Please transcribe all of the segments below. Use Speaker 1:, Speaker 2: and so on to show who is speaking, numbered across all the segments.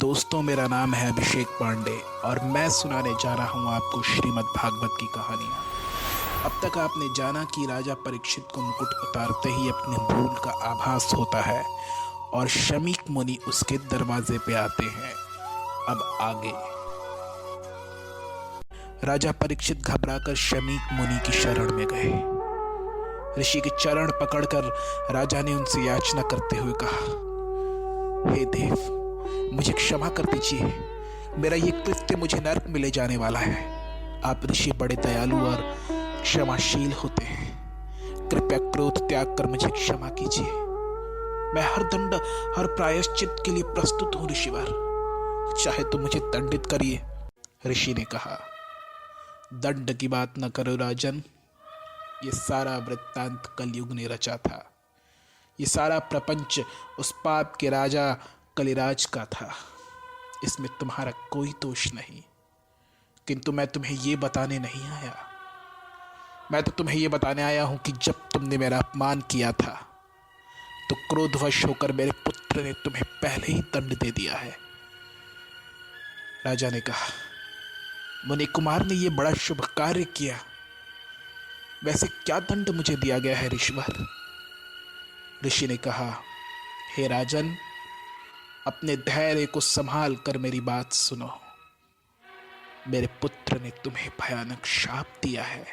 Speaker 1: दोस्तों, मेरा नाम है अभिषेक पांडे और मैं सुनाने जा रहा हूँ आपको श्रीमद् भागवत की कहानियाँ। अब तक आपने जाना कि राजा परीक्षित को मुकुट उतारते ही अपने भूल का आभास होता है और शमीक मुनि उसके दरवाजे पे आते हैं। अब आगे राजा परीक्षित घबराकर शमीक मुनि की शरण में गए। ऋषि के चरण पकड़कर राजा ने उनसे याचना करते हुए कहा, हे देव, मुझे क्षमा कर दीजिए। मेरा ये कृत्य मुझे नरक में ले जाने वाला है। आप ऋषि बड़े दयालु और क्षमाशील होते हैं। कृपया क्रोध त्याग कर मुझे क्षमा कीजिए। मैं हर दंड, हर प्रायश्चित के लिए प्रस्तुत हूं ऋषिवर। चाहे तो मुझे दंडित करिए। ऋषि ने कहा, दंड की बात न करो राजन। ये सारा वृत्तांत कलयुग ने रचा था। ये सारा प्रपंच उस पाप के राजा कलिराज का था। इसमें तुम्हारा कोई दोष नहीं। किंतु मैं तुम्हें यह बताने नहीं आया। मैं तो तुम्हें यह बताने आया हूं कि जब तुमने मेरा अपमान किया था तो क्रोधवश होकर मेरे पुत्र ने तुम्हें पहले ही दंड दे दिया है। राजा ने कहा, मुनि कुमार ने यह बड़ा शुभ कार्य किया। वैसे क्या दंड मुझे दिया गया है ऋषिवर? ऋषि ने कहा, हे राजन, अपने धैर्य को संभाल कर मेरी बात सुनो। मेरे पुत्र ने तुम्हें भयानक शाप दिया है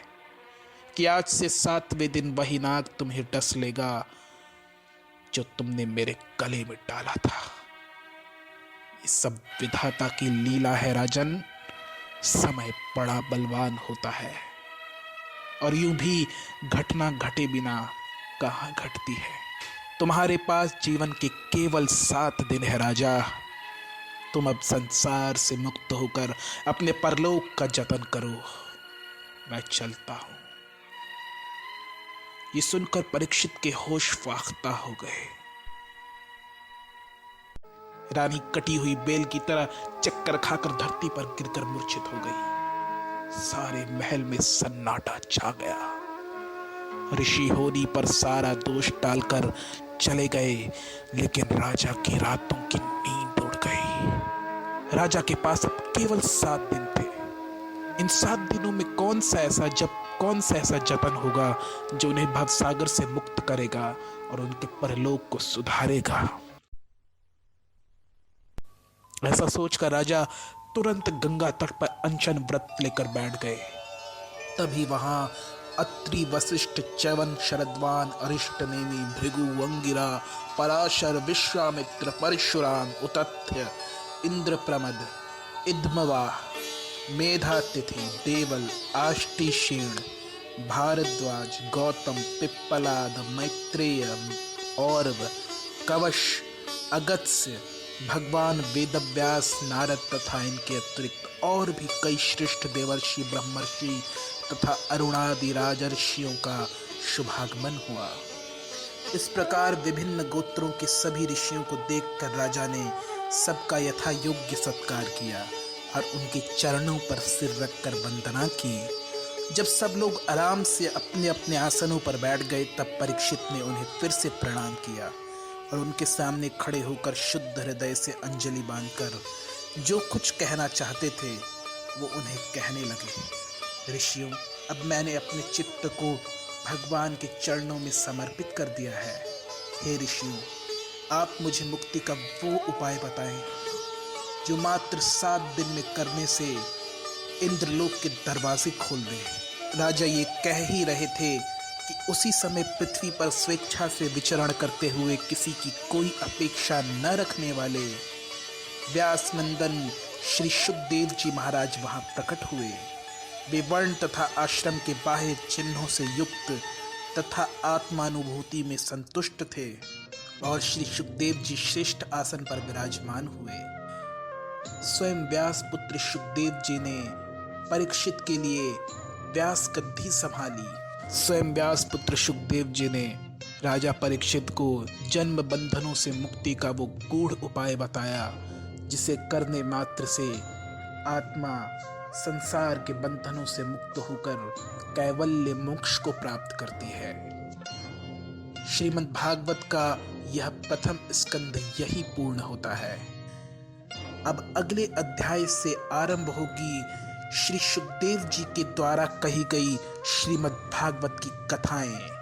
Speaker 1: कि आज से 7वें दिन वही नाग तुम्हें डस लेगा जो तुमने मेरे गले में डाला था। ये सब विधाता की लीला है राजन। समय बड़ा बलवान होता है और यूं भी घटना घटे बिना कहां घटती है। तुम्हारे पास जीवन के केवल 7 दिन है राजा। तुम अब संसार से मुक्त होकर अपने परलोक का जतन करो। मैं चलता हूं। ये सुनकर परीक्षित के होश फाख्ता हो गए। रानी कटी हुई बेल की तरह चक्कर खाकर धरती पर गिरकर मूर्छित हो गई। सारे महल में सन्नाटा छा गया। ऋषि होने पर सारा दोष डालकर चले गए, लेकिन राजा की रातों की नींद उड़ गई। राजा के पास अब केवल 7 दिन थे। इन 7 दिनों में कौन सा ऐसा जतन होगा जो उन्हें भवसागर से मुक्त करेगा और उनके परलोक को सुधारेगा। ऐसा सोचकर राजा तुरंत गंगा तट पर अनशन व्रत लेकर बैठ गए। तभी वहां अत्रि, वशिष्ठ, च्यवन, शरद्वान, अरिष्ट नेमि, भृगु, अंगिरा, पराशर, विश्वामित्र, परशुराम, उतथ्य, इंद्रप्रमद, इद्मवा, मेधातिथि, देवल, आष्टीशीण, भारद्वाज, गौतम, पिप्पलाद, मैत्रेय, औरव, कवश, अगत्स्य, भगवान वेदव्यास, नारद तथा इनके अतिरिक्त और भी कई श्रेष्ठ देवर्षि, ब्रह्मर्षि तथा अरुणादि राजर्षियों का शुभागमन हुआ। इस प्रकार विभिन्न गोत्रों के सभी ऋषियों को देखकर राजा ने सबका यथा योग्य सत्कार किया और उनके चरणों पर सिर रखकर वंदना की। जब सब लोग आराम से अपने अपने आसनों पर बैठ गए, तब परीक्षित ने उन्हें फिर से प्रणाम किया और उनके सामने खड़े होकर शुद्ध हृदय से अंजलि बांधकर जो कुछ कहना चाहते थे वो उन्हें कहने लगे। ऋषियों, अब मैंने अपने चित्त को भगवान के चरणों में समर्पित कर दिया है। हे ऋषियों, आप मुझे मुक्ति का वो उपाय बताएं जो मात्र 7 दिन में करने से इंद्रलोक के दरवाजे खोल दे। राजा ये कह ही रहे थे कि उसी समय पृथ्वी पर स्वेच्छा से विचरण करते हुए किसी की कोई अपेक्षा न रखने वाले व्यास नंदन श्री सुखदेव जी महाराज वहां प्रकट हुए। वे वर्ण तथा आश्रम के बाह्य चिन्हों से युक्त तथा आत्मानुभूति में संतुष्ट थे और श्री सुखदेव जी श्रेष्ठ आसन पर विराजमान हुए। स्वयं व्यास पुत्र सुखदेव जी ने परीक्षित के लिए व्यास गद्दी संभाली। स्वयं व्यास पुत्र सुखदेव जी ने राजा परीक्षित को जन्म बंधनों से मुक्ति का वो गूढ़ उपाय बताया जिसे करने मात्र से आत्मा संसार के बंधनों से मुक्त होकर कैवल्य मोक्ष को प्राप्त करती है। श्रीमद् भागवत का यह प्रथम स्कंध यही पूर्ण होता है। अब अगले अध्याय से आरंभ होगी श्री सुखदेव जी के द्वारा कही गई श्रीमद् भागवत की कथाएं।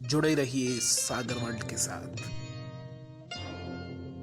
Speaker 1: जुड़े रहिए सागर वर्ल्ड के साथ।